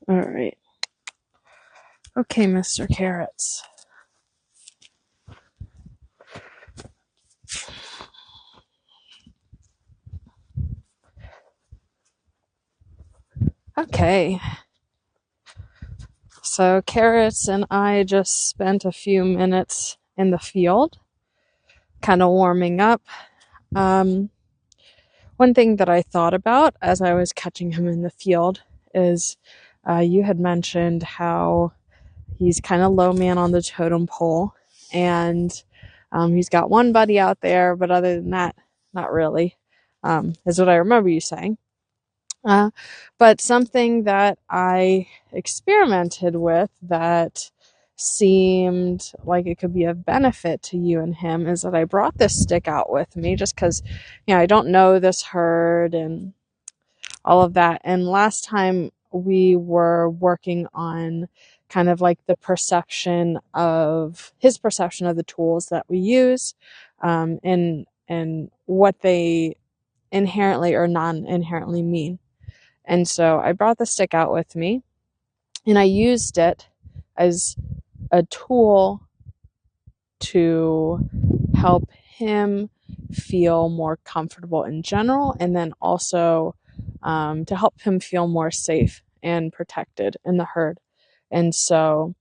All right. Okay, Mr. Carrots. Okay. So Carrots and I just spent a few minutes in the field, kind of warming up. One thing that I thought about as I was catching him in the field is you had mentioned how he's kind of low man on the totem pole, and he's got one buddy out there, but other than that, not really, is what I remember you saying. But something that I experimented with that seemed like it could be of benefit to you and him is that I brought this stick out with me just because, I don't know this herd and all of that. And last time we were working on kind of like the perception of his perception of the tools that we use, and what they inherently or non-inherently mean. And so I brought the stick out with me and I used it as a tool to help him feel more comfortable in general, and then also to help him feel more safe and protected in the herd. And so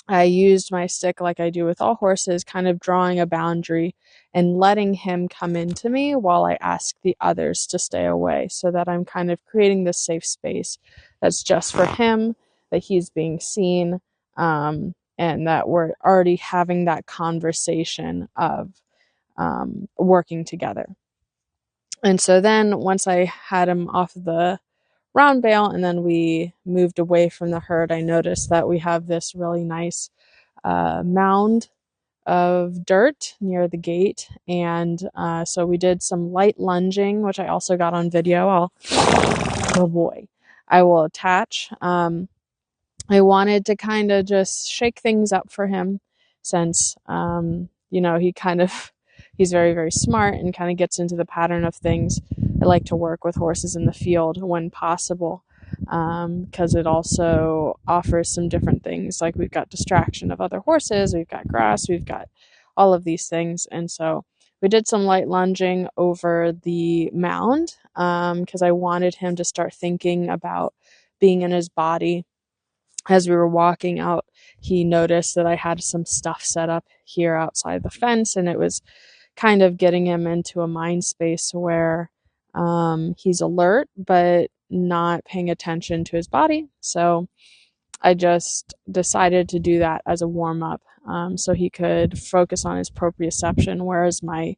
I used my stick like I do with all horses, kind of drawing a boundary and letting him come into me while I ask the others to stay away, so that I'm kind of creating this safe space that's just for him, that he's being seen, and that we're already having that conversation of working together. And so then once I had him off the round bale and then we moved away from the herd, I noticed that we have this really nice mound of dirt near the gate. And so we did some light lunging, which I also got on video. I will attach. I wanted to kind of just shake things up for him since, he's very, very smart and kind of gets into the pattern of things. I like to work with horses in the field when possible, because it also offers some different things. Like we've got distraction of other horses, we've got grass, we've got all of these things. And so we did some light lunging over the mound, because I wanted him to start thinking about being in his body. As we were walking out, he noticed that I had some stuff set up here outside the fence, and it was kind of getting him into a mind space where he's alert but not paying attention to his body. So I just decided to do that as a warm-up, so he could focus on his proprioception. Where's my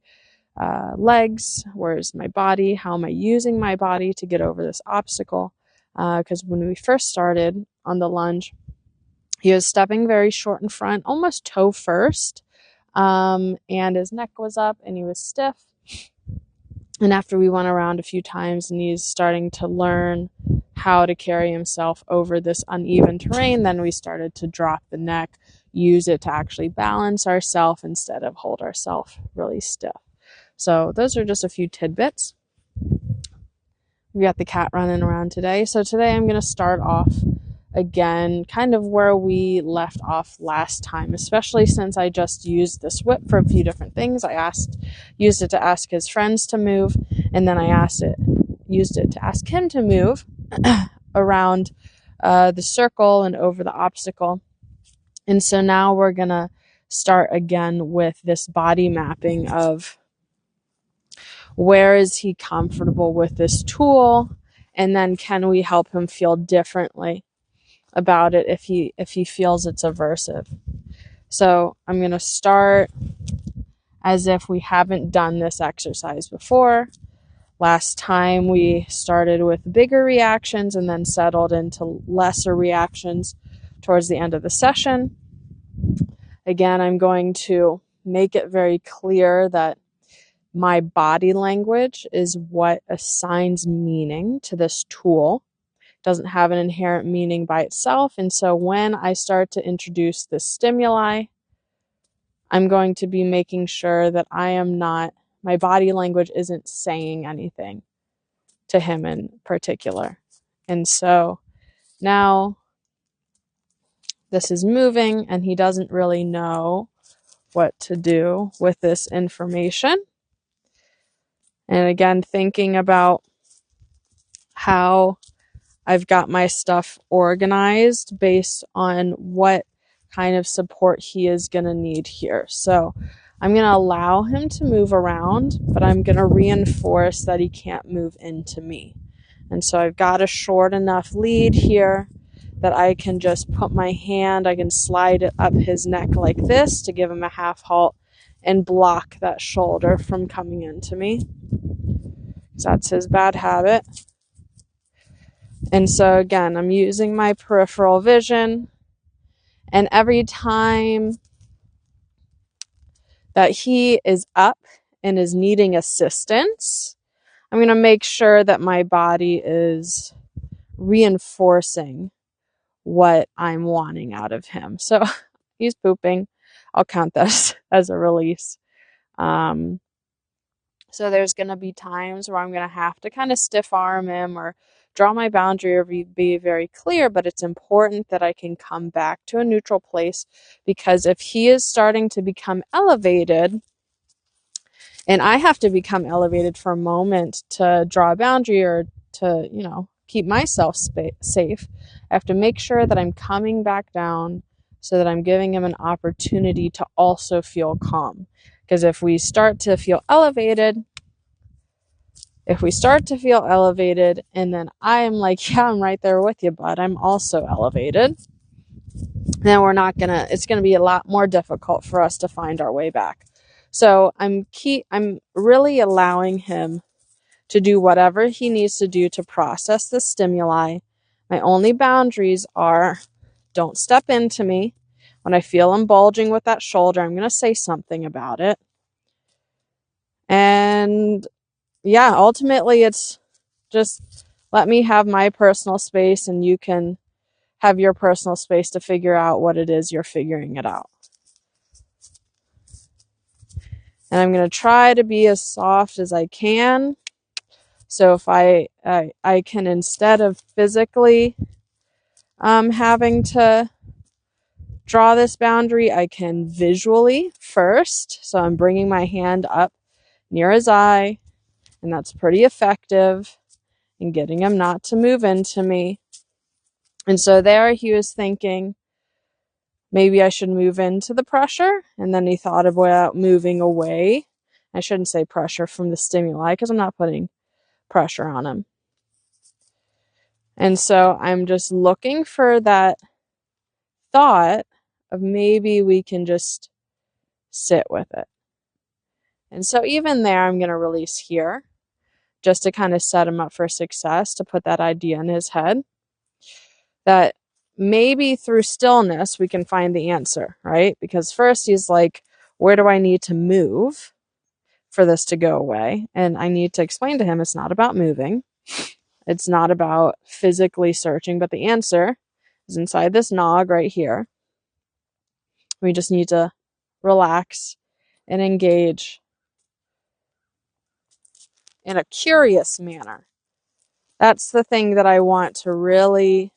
legs? Where's my body? How am I using my body to get over this obstacle? Because when we first started on the lunge, he was stepping very short in front, almost toe first, and his neck was up and he was stiff. And after we went around a few times and he's starting to learn how to carry himself over this uneven terrain, then we started to drop the neck, use it to actually balance ourselves instead of hold ourselves really stiff. So those are just a few tidbits. We got the cat running around today. So today I'm going to start off again kind of where we left off last time, especially since I just used this whip for a few different things. I used it to ask his friends to move, and then I used it to ask him to move around the circle and over the obstacle. And so now we're going to start again with this body mapping of where is he comfortable with this tool, and then can we help him feel differently about it if he feels it's aversive. So I'm going to start as if we haven't done this exercise before. Last time we started with bigger reactions and then settled into lesser reactions towards the end of the session. Again, I'm going to make it very clear that my body language is what assigns meaning to this tool. It doesn't have an inherent meaning by itself. And so when I start to introduce this stimuli, I'm going to be making sure that my body language isn't saying anything to him in particular. And so Now, this is moving and he doesn't really know what to do with this information. And again, thinking about how I've got my stuff organized based on what kind of support he is going to need here. So I'm going to allow him to move around, but I'm going to reinforce that he can't move into me. And so I've got a short enough lead here that I can just put my hand, I can slide it up his neck like this to give him a half halt and block that shoulder from coming into me. So that's his bad habit. And so again, I'm using my peripheral vision, and every time that he is up and is needing assistance, I'm going to make sure that my body is reinforcing what I'm wanting out of him. So he's pooping. I'll count that as a release. So there's going to be times where I'm going to have to kind of stiff arm him or draw my boundary or be very clear, but it's important that I can come back to a neutral place, because if he is starting to become elevated, and I have to become elevated for a moment to draw a boundary or to, keep myself safe, I have to make sure that I'm coming back down so that I'm giving him an opportunity to also feel calm. Because if we start to feel elevated, and then I'm like, yeah, I'm right there with you, bud, I'm also elevated, then it's going to be a lot more difficult for us to find our way back. So I'm really allowing him to do whatever he needs to do to process the stimuli. My only boundaries are, don't step into me. When I feel him bulging with that shoulder, I'm going to say something about it. And yeah, ultimately it's just let me have my personal space and you can have your personal space to figure out what it is you're figuring it out. And I'm going to try to be as soft as I can. So if I can, instead of physically having to draw this boundary, I can visually first. So I'm bringing my hand up near his eye, and that's pretty effective in getting him not to move into me. And so there he was thinking, maybe I should move into the pressure. And then he thought about moving away. I shouldn't say pressure from the stimuli, because I'm not putting pressure on him. And so I'm just looking for that thought of maybe we can just sit with it. And so even there, I'm going to release here just to kind of set him up for success, to put that idea in his head that maybe through stillness we can find the answer, right? Because first he's like, where do I need to move for this to go away? And I need to explain to him it's not about moving. It's not about physically searching, but the answer is inside this nog right here. We just need to relax and engage in a curious manner. That's the thing that I want to really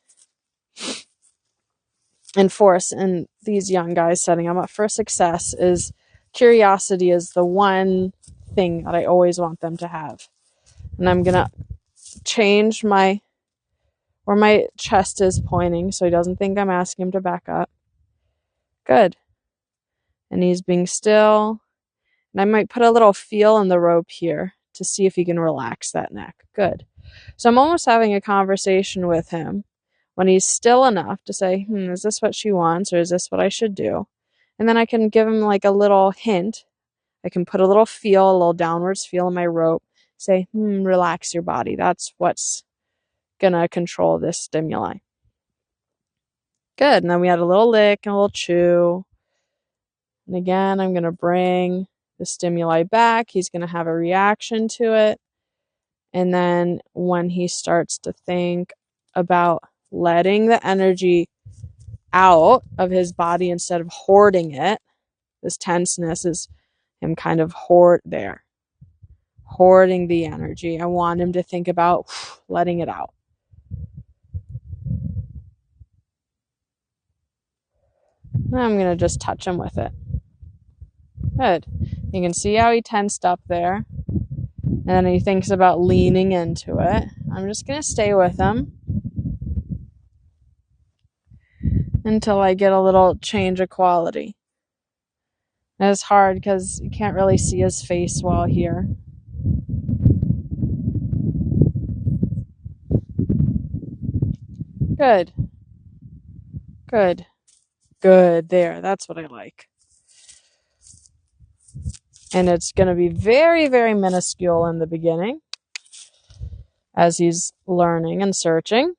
enforce in these young guys, setting them up for success, is curiosity is the one thing that I always want them to have. And I'm going to change where my chest is pointing so he doesn't think I'm asking him to back up. Good. And he's being still. And I might put a little feel in the rope here to see if he can relax that neck. Good. So I'm almost having a conversation with him when he's still enough to say, is this what she wants, or is this what I should do? And then I can give him like a little hint. I can put a little downwards feel in my rope. Say, relax your body. That's what's going to control this stimuli. Good. And then we had a little lick and a little chew. And again, I'm going to bring the stimuli back. He's going to have a reaction to it. And then when he starts to think about letting the energy out of his body instead of hoarding it, this tenseness is him kind of hoarding the energy. I want him to think about letting it out. I'm going to just touch him with it. Good. You can see how he tensed up there. And then he thinks about leaning into it. I'm just going to stay with him until I get a little change of quality. And it's hard because you can't really see his face while here. Good. Good. Good. There. That's what I like. And it's going to be very, very minuscule in the beginning as he's learning and searching.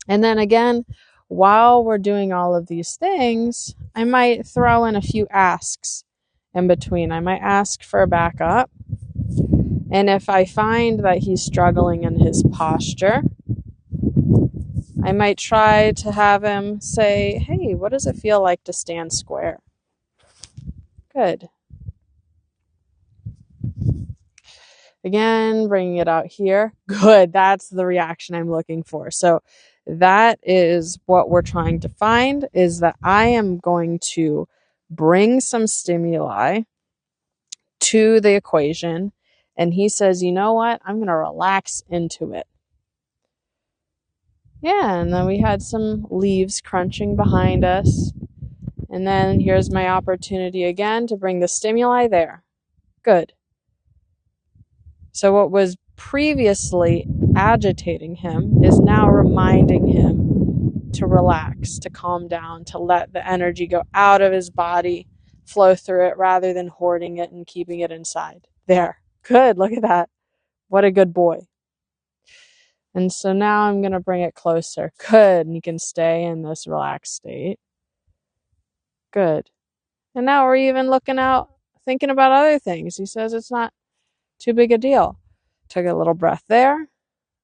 And then again, while we're doing all of these things, I might throw in a few asks in between. I might ask for a backup. And if I find that he's struggling in his posture, I might try to have him say, hey, what does it feel like to stand square? Good. Again, bringing it out here. Good. That's the reaction I'm looking for. So that is what we're trying to find, is that I am going to bring some stimuli to the equation. And he says, you know what? I'm going to relax into it. Yeah, and then we had some leaves crunching behind us. And then here's my opportunity again to bring the stimuli there. Good. So what was previously agitating him is now reminding him to relax, to calm down, to let the energy go out of his body, flow through it rather than hoarding it and keeping it inside. There. Good. Look at that. What a good boy. And so now I'm going to bring it closer. Good. And you can stay in this relaxed state. Good. And now we're even looking out, thinking about other things. He says it's not too big a deal. Took a little breath there. I'm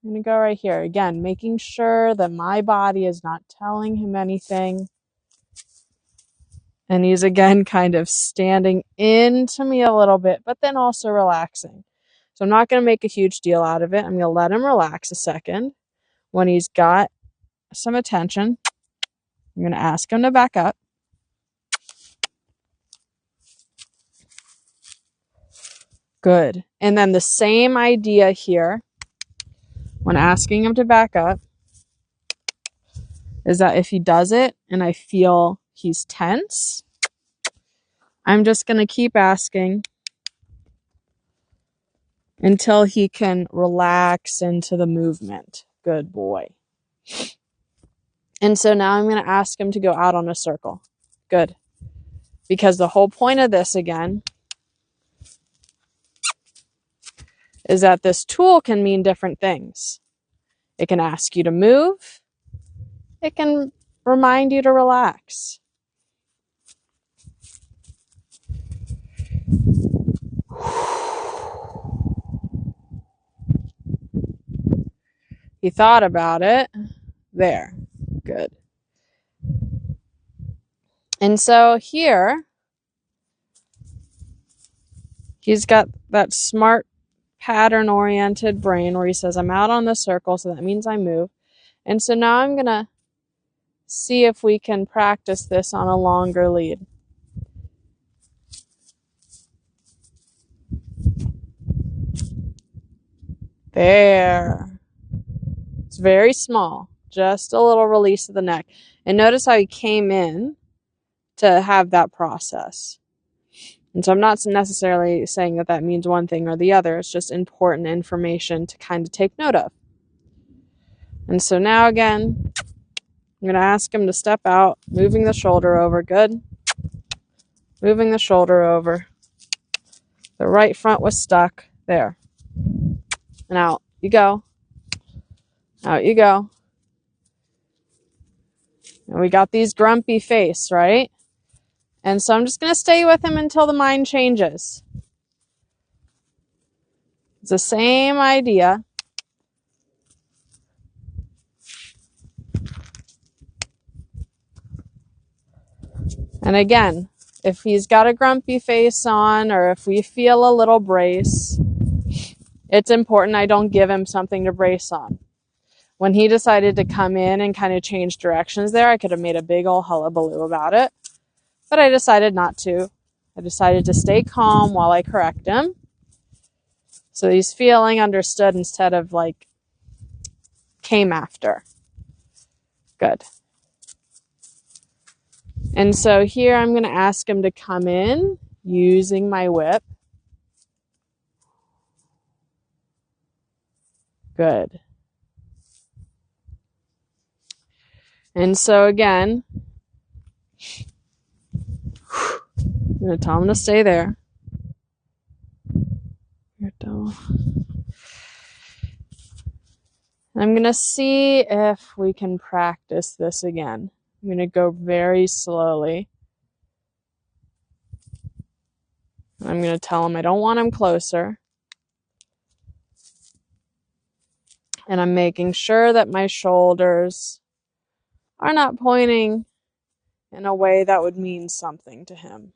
going to go right here. Again, making sure that my body is not telling him anything. And he's again kind of standing into me a little bit, but then also relaxing. So I'm not going to make a huge deal out of it. I'm going to let him relax a second. When he's got some attention, I'm going to ask him to back up. Good. And then the same idea here, when asking him to back up, is that if he does it and I feel he's tense, I'm just going to keep asking until he can relax into the movement. Good boy. And so now I'm going to ask him to go out on a circle. Good. Because the whole point of this, again, is that this tool can mean different things. It can ask you to move. It can remind you to relax. He thought about it. There. Good. And so here, he's got that smart pattern-oriented brain where he says, I'm out on the circle, so that means I move. And so now I'm going to see if we can practice this on a longer lead. There. It's very small. Just a little release of the neck. And notice how he came in to have that process. And so I'm not necessarily saying that that means one thing or the other. It's just important information to kind of take note of. And so now again, I'm going to ask him to step out, moving the shoulder over. Good. Moving the shoulder over. The right front was stuck. There. And out you go. Out you go. And we got these grumpy face, right? And so I'm just going to stay with him until the mind changes. It's the same idea. And again, if he's got a grumpy face on, or if we feel a little brace, it's important I don't give him something to brace on. when he decided to come in and kind of change directions there, I could have made a big old hullabaloo about it. But I decided not to. I decided to stay calm while I correct him. So he's feeling understood instead of like came after. Good. And so here I'm going to ask him to come in using my whip. Good. And so again, I'm going to tell him to stay there. I'm going to see if we can practice this again. I'm going to go very slowly. I'm going to tell him I don't want him closer. And I'm making sure that my shoulders are not pointing in a way that would mean something to him.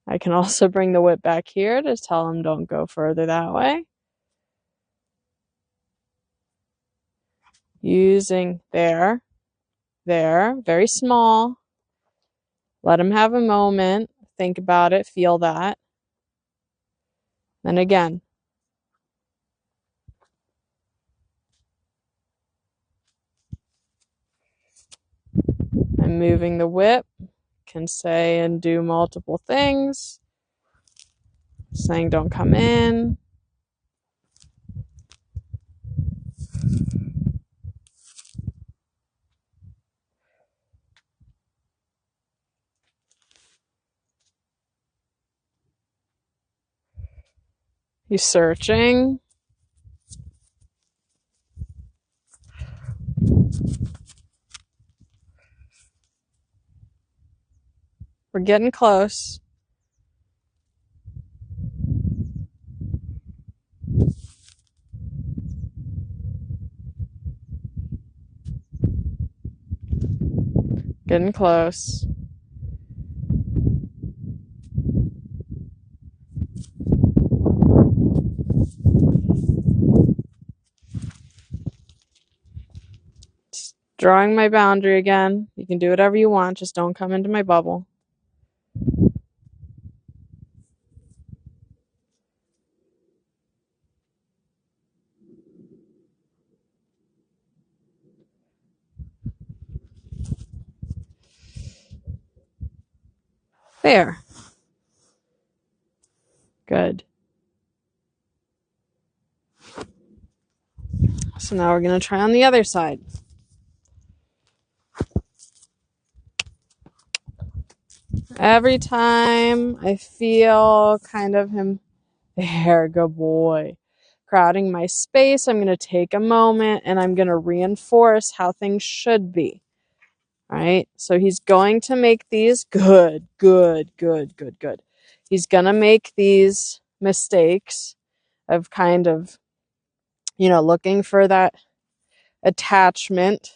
I can also bring the whip back here to tell him don't go further that way. Using there, very small. Let him have a moment. Think about it, feel that. Then again. I'm moving the whip. Can say and do multiple things. Saying don't come in. He's searching. We're getting close. Getting close. Just drawing my boundary again. You can do whatever you want, just don't come into my bubble. There. Good. So now we're going to try on the other side. Every time I feel kind of him, there, good boy, crowding my space, I'm going to take a moment and I'm going to reinforce how things should be. Right? So he's going to make these good. He's going to make these mistakes of kind of, looking for that attachment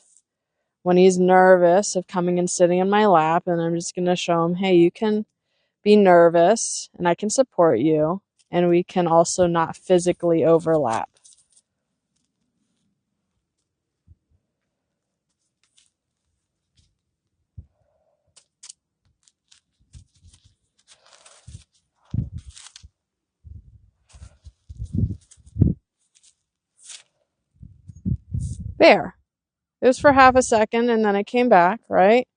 when he's nervous of coming and sitting in my lap. And I'm just going to show him, hey, you can be nervous and I can support you. And we can also not physically overlap. There. It was for half a second and then it came back, right?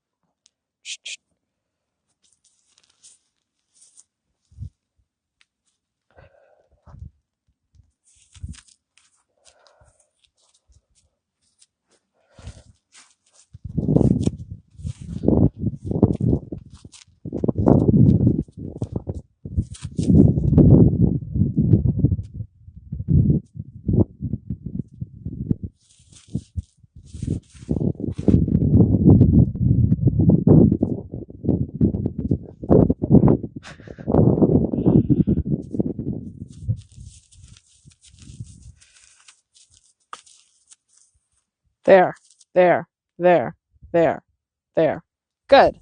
There. Good.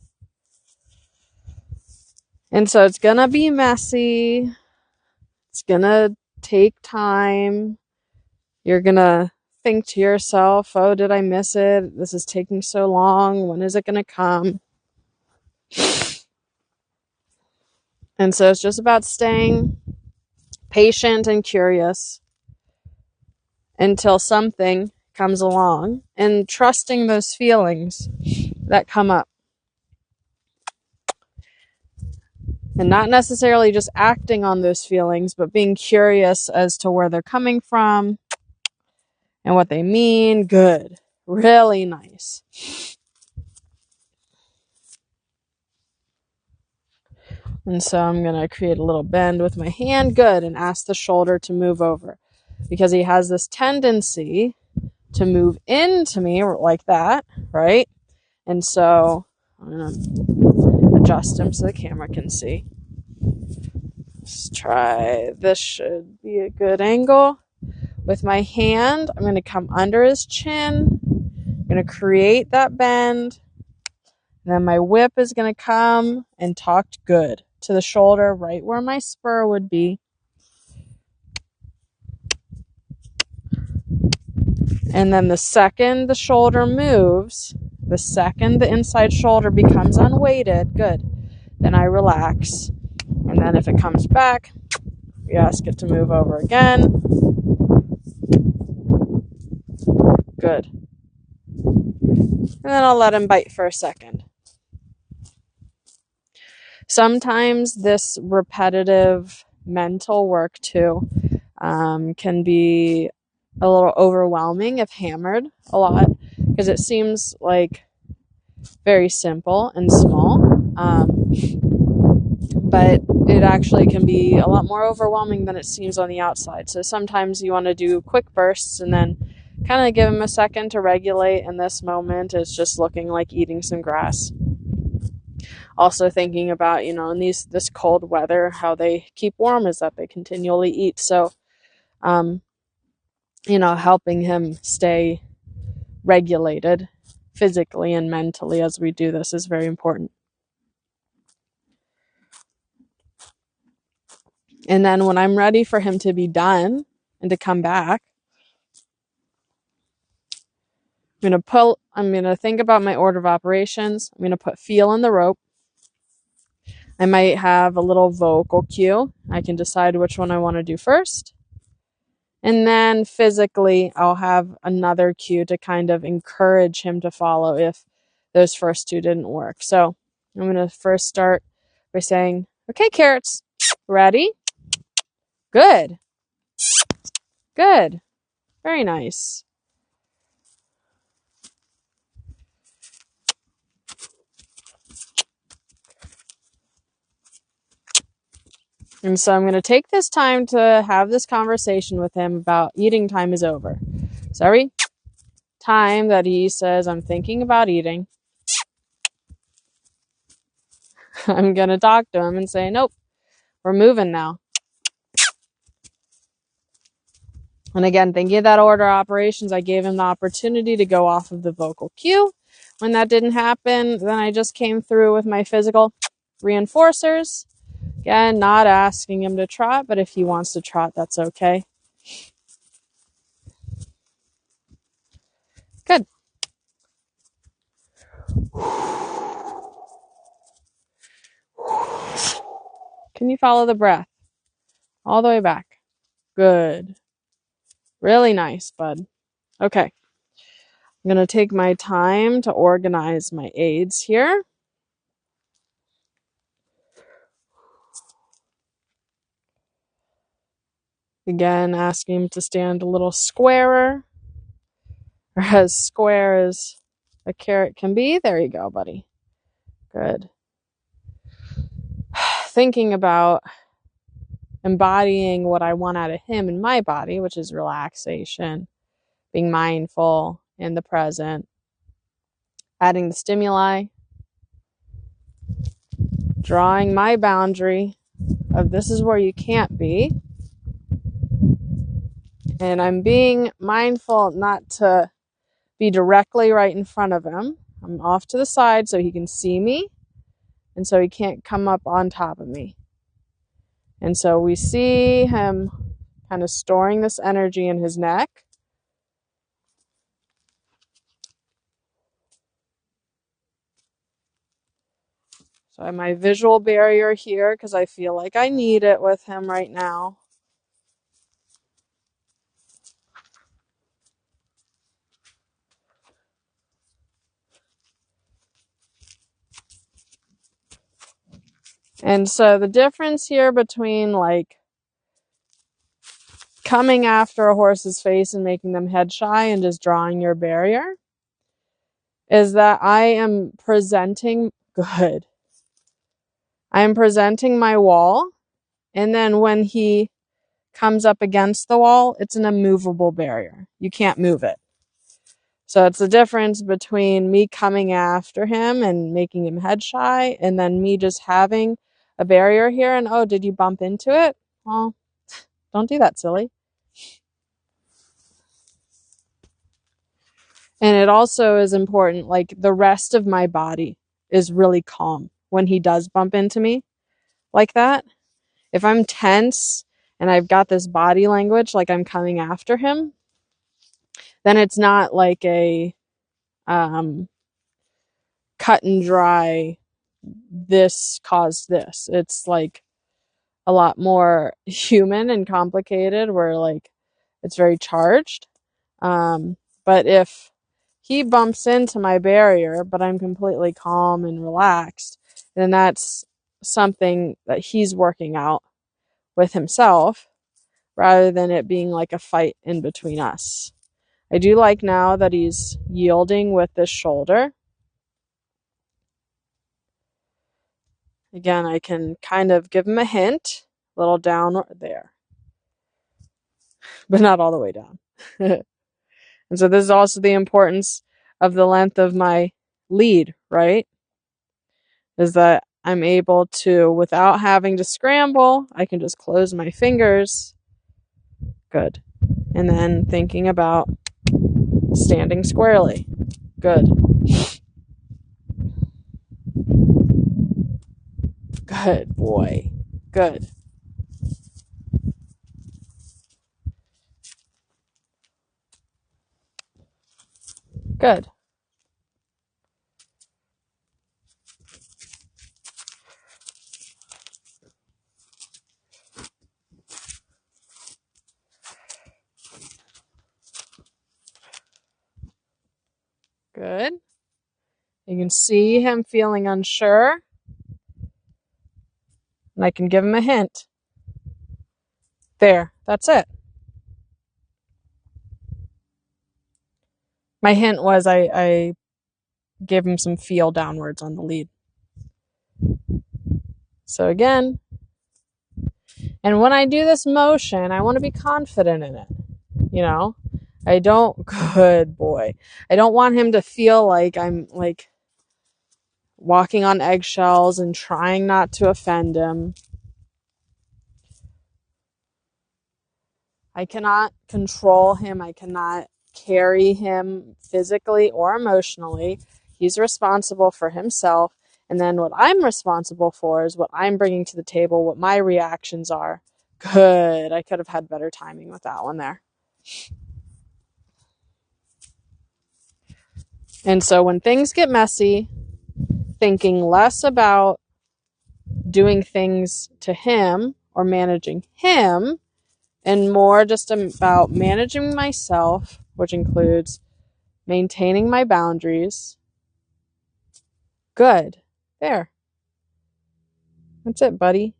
And so it's gonna be messy. It's gonna take time. You're gonna think to yourself, oh, did I miss it? This is taking so long. When is it gonna come? And so it's just about staying patient and curious until something comes along and trusting those feelings that come up. And not necessarily just acting on those feelings, but being curious as to where they're coming from and what they mean. Good. Really nice. And so I'm going to create a little bend with my hand. Good. And ask the shoulder to move over, because he has this tendency to move into me like that, right? And so I'm going to adjust him so the camera can see. Let's try. This should be a good angle. With my hand, I'm going to come under his chin. I'm going to create that bend. And then my whip is going to come and talk good to the shoulder, right where my spur would be. And then the second the shoulder moves, the second the inside shoulder becomes unweighted, good, then I relax. And then if it comes back, we ask it to move over again. Good. And then I'll let him bite for a second. Sometimes this repetitive mental work too can be a little overwhelming if hammered a lot, because it seems like very simple and small, but it actually can be a lot more overwhelming than it seems on the outside. So sometimes you want to do quick bursts and then kind of give him a second to regulate. In this moment, it's just looking like eating some grass. Also thinking about, in this cold weather, how they keep warm is that they continually eat. So, helping him stay regulated physically and mentally as we do this is very important. And then when I'm ready for him to be done and to come back, I'm going to think about my order of operations. I'm going to put feel in the rope. I might have a little vocal cue. I can decide which one I want to do first. And then physically, I'll have another cue to kind of encourage him to follow if those first two didn't work. So I'm going to first start by saying, okay, carrots, ready? Good. Good. Very nice. And so I'm going to take this time to have this conversation with him about eating time is over. So every time that he says, I'm thinking about eating, I'm going to talk to him and say, nope, we're moving now. And again, thinking of that order of operations, I gave him the opportunity to go off of the vocal cue. When that didn't happen, then I just came through with my physical reinforcers. Again, not asking him to trot, but if he wants to trot, that's okay. Good. Can you follow the breath? All the way back. Good. Really nice, bud. Okay. I'm going to take my time to organize my aids here. Again, asking him to stand a little squarer, or as square as a carrot can be. There you go, buddy. Good. Thinking about embodying what I want out of him in my body, which is relaxation, being mindful in the present, adding the stimuli, drawing my boundary of this is where you can't be. And I'm being mindful not to be directly right in front of him. I'm off to the side so he can see me and so he can't come up on top of me. And so we see him kind of storing this energy in his neck. So I have my visual barrier here because I feel like I need it with him right now. And so the difference here between like coming after a horse's face and making them head shy and just drawing your barrier is that I am presenting good. I am presenting my wall, and then when he comes up against the wall, it's an immovable barrier. You can't move it. So it's the difference between me coming after him and making him head shy, and then me just having a barrier here and, oh, did you bump into it? Well, don't do that, silly. And it also is important, like the rest of my body is really calm when he does bump into me like that. If I'm tense and I've got this body language like I'm coming after him, then it's not like a cut and dry, this caused this. It's like a lot more human and complicated where like it's very charged. But if he bumps into my barrier, but I'm completely calm and relaxed, then that's something that he's working out with himself rather than it being like a fight in between us. I do like now that he's yielding with this shoulder. Again, I can kind of give him a hint, a little down there, but not all the way down. And so this is also the importance of the length of my lead, right? Is that I'm able to, without having to scramble, I can just close my fingers. Good. And then thinking about standing squarely. Good. Good boy. Good. Good. Good. You can see him feeling unsure. And I can give him a hint. There. That's it. My hint was I gave him some feel downwards on the lead. So again, and when I do this motion, I want to be confident in it. You know, I don't, good boy. I don't want him to feel like I'm like walking on eggshells and trying not to offend him. I cannot control him. I cannot carry him physically or emotionally. He's responsible for himself. And then what I'm responsible for is what I'm bringing to the table, what my reactions are. Good. I could have had better timing with that one there. And so when things get messy, thinking less about doing things to him or managing him and more just about managing myself, which includes maintaining my boundaries. Good. There. That's it, buddy.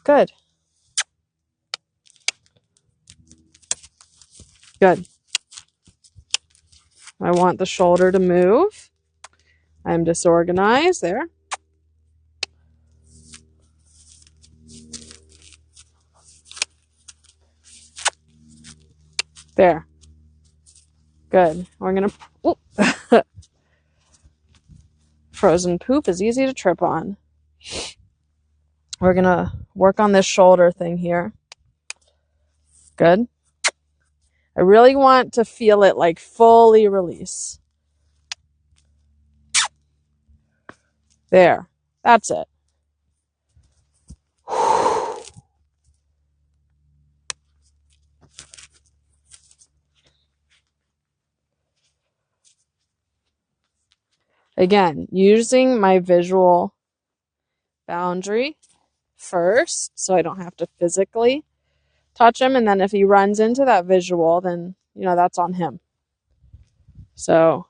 Good. Good. I want the shoulder to move. I'm disorganized. There. There. Good. We're going to... Frozen poop is easy to trip on. We're going to work on this shoulder thing here. Good. I really want to feel it like fully release. There. That's it. Again, using my visual boundary first so I don't have to physically touch him. And then if he runs into that visual, then, that's on him. So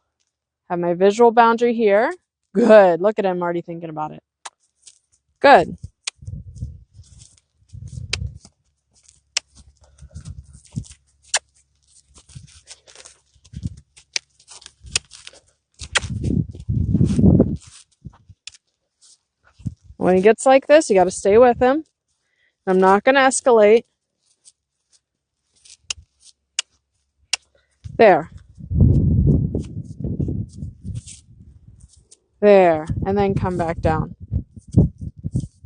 have my visual boundary here. Good. Look at him already thinking about it. Good. When he gets like this, you got to stay with him. I'm not going to escalate. There. There. And then come back down.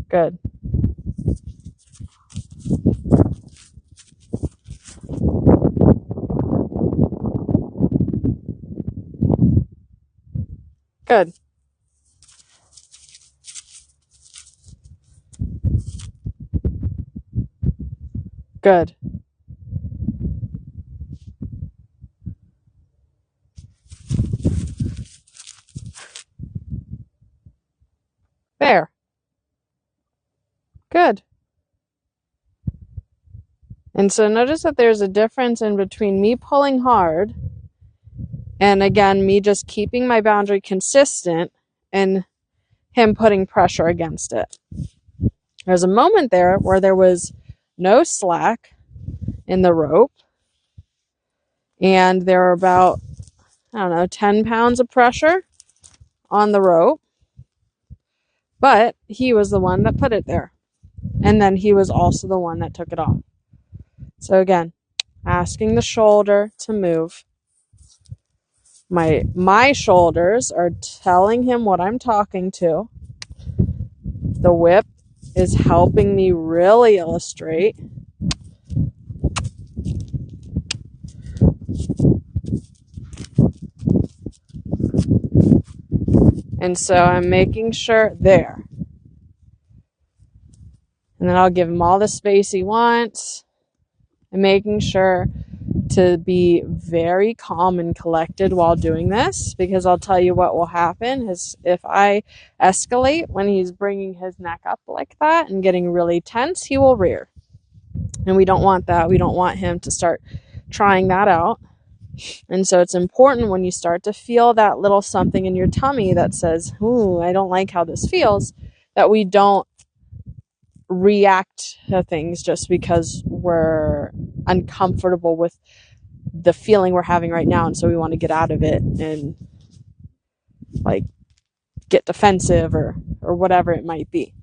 Good. Good. Good. There. Good. And so notice that there's a difference in between me pulling hard and, again, me just keeping my boundary consistent and him putting pressure against it. There's a moment there where there was no slack in the rope, and there were about, 10 pounds of pressure on the rope, but he was the one that put it there. And then he was also the one that took it off. So again, asking the shoulder to move. My shoulders are telling him what I'm talking to. The whip is helping me really illustrate. And so I'm making sure there. And then I'll give him all the space he wants. And making sure to be very calm and collected while doing this, because I'll tell you what will happen is if I escalate when he's bringing his neck up like that and getting really tense, he will rear. And we don't want that. We don't want him to start trying that out. And so it's important when you start to feel that little something in your tummy that says, ooh, I don't like how this feels, that we don't react to things just because we're uncomfortable with the feeling we're having right now, and so we want to get out of it and get defensive or whatever it might be.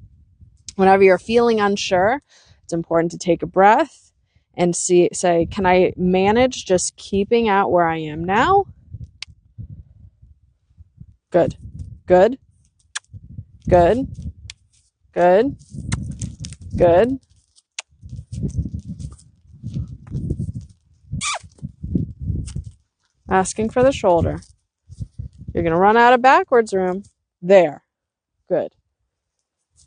Whenever you're feeling unsure, it's important to take a breath and say, can I manage just keeping out where I am now? Good. Good. Good. Good. Good. Asking for the shoulder. You're going to run out of backwards room. There. Good.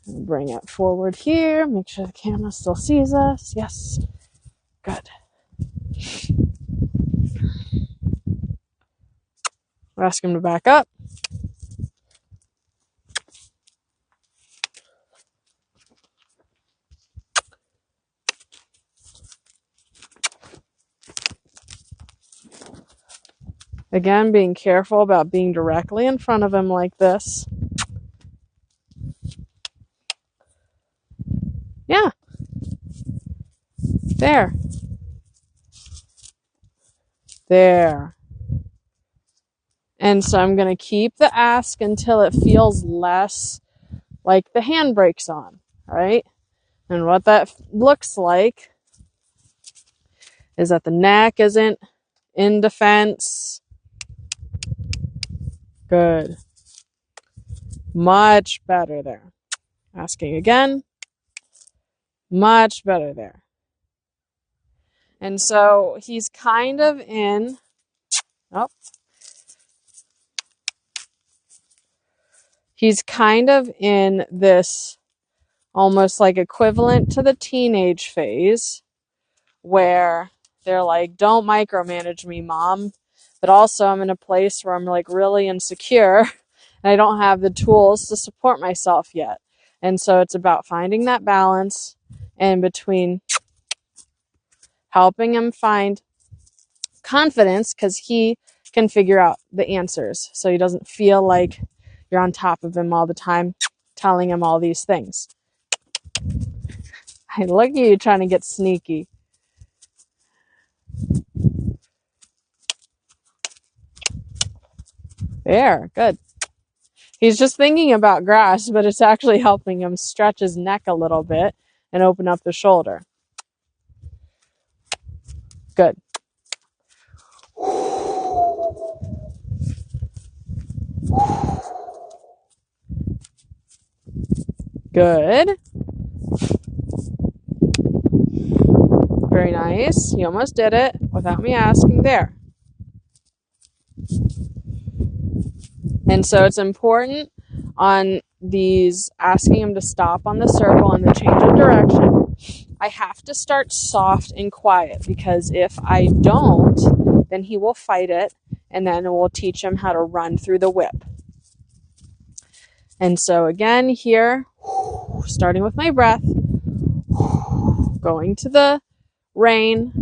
Bring it forward here. Make sure the camera still sees us. Yes. Good. Ask him to back up. Again, being careful about being directly in front of him like this. Yeah. There. There. And so I'm going to keep the ask until it feels less like the handbrake's on, right? And what that looks like is that the neck isn't in defense. Good. Much better there. Asking again. Much better there. And so he's kind of in, he's kind of in this almost like equivalent to the teenage phase where they're like, don't micromanage me, Mom. But also I'm in a place where I'm like really insecure and I don't have the tools to support myself yet. And so it's about finding that balance in between helping him find confidence, because he can figure out the answers, so he doesn't feel like you're on top of him all the time telling him all these things. I look at you trying to get sneaky. There, good. He's just thinking about grass, but it's actually helping him stretch his neck a little bit and open up the shoulder. Good. Good. Very nice. You almost did it without me asking. There. And so it's important on these asking him to stop on the circle and the change of direction. I have to start soft and quiet, because if I don't, then he will fight it, and then we'll teach him how to run through the whip. And so again here, starting with my breath, going to the rein,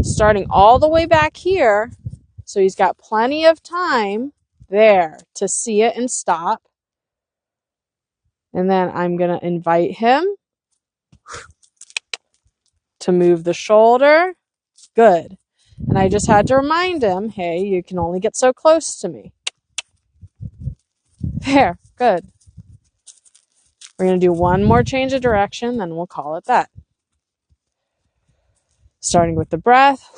starting all the way back here, so he's got plenty of time there to see it and stop. And then I'm going to invite him to move the shoulder. Good. And I just had to remind him, hey, you can only get so close to me. There. Good. We're going to do one more change of direction, then we'll call it that. Starting with the breath.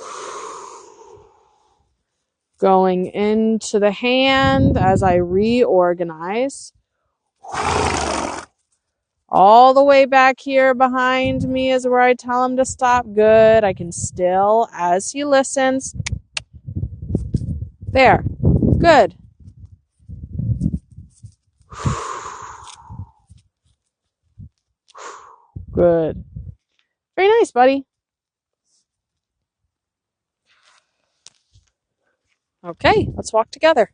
Going into the hand as I reorganize. All the way back here behind me is where I tell him to stop. Good. I can still, as he listens. There. Good. Good. Very nice, buddy. Okay, let's walk together.